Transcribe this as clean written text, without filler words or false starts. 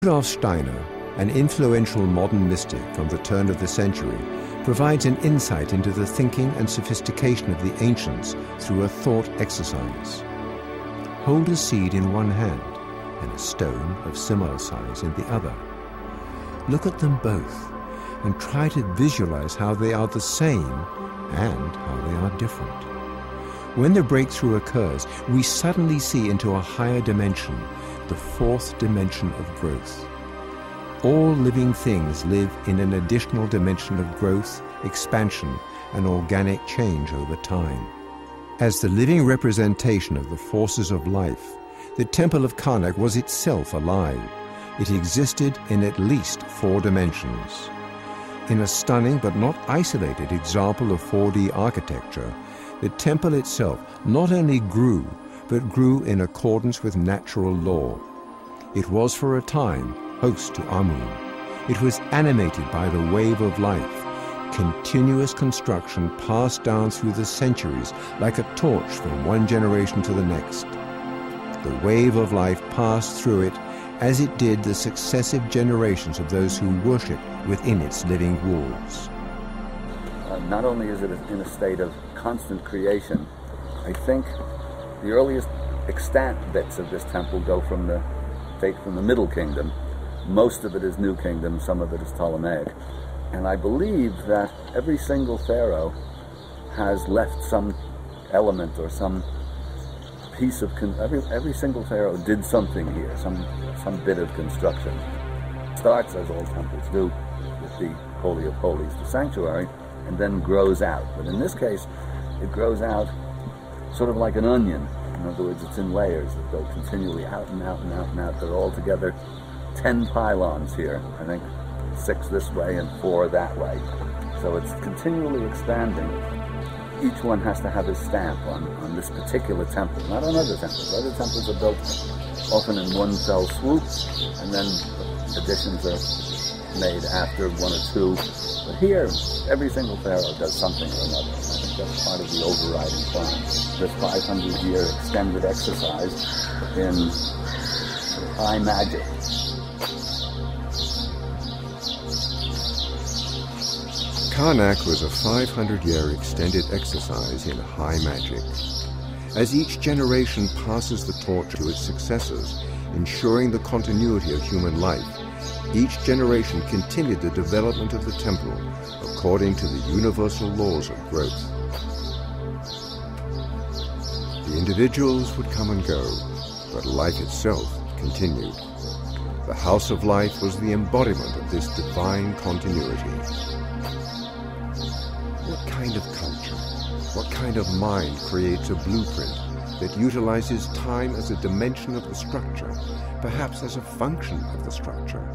Steiner, an influential modern mystic from the turn of the century, provides an insight into the thinking and sophistication of the ancients through a thought exercise. Hold a seed in one hand and a stone of similar size in the other. Look at them both and try to visualize how they are the same and how they are different. When the breakthrough occurs, we suddenly see into a higher dimension, the fourth dimension of growth. All living things live in an additional dimension of growth, expansion, and organic change over time. As the living representation of the forces of life, the Temple of Karnak was itself alive. It existed in at least 4 dimensions. In a stunning but not isolated example of 4D architecture, the temple itself not only grew, but grew in accordance with natural law. It was for a time host to Amun. It was animated by the wave of life, continuous construction passed down through the centuries like a torch from one generation to the next. The wave of life passed through it as it did the successive generations of those who worship within its living walls. Not only is it in a state of constant creation, I think the earliest extant bits of this temple go from the Middle Kingdom. Most of it is New Kingdom, some of it is Ptolemaic. And I believe that every single pharaoh has left some element or some piece of, every single pharaoh did something here, some bit of construction. It starts, as all temples do, with the Holy of Holies, the sanctuary, and then grows out. But in this case, it grows out sort of like an onion. In other words, it's in layers that go continually out and out and out and out. They're all together 10 pylons here, I think 6 this way and 4 that way. So it's continually expanding. Each one has to have his stamp on this particular temple, not on other temples. Other temples are built often in one fell swoop, and then additions are made after 1 or 2. But here, every single pharaoh does something or another. And I think that's part of the overriding plan. This 500-year extended exercise in high magic. Karnak was a 500-year extended exercise in high magic. As each generation passes the torch to its successors, ensuring the continuity of human life, each generation continued the development of the temple according to the universal laws of growth. The individuals would come and go, but life itself continued. The House of Life was the embodiment of this divine continuity. What kind of culture, what kind of mind creates a blueprint that utilizes time as a dimension of the structure, perhaps as a function of the structure?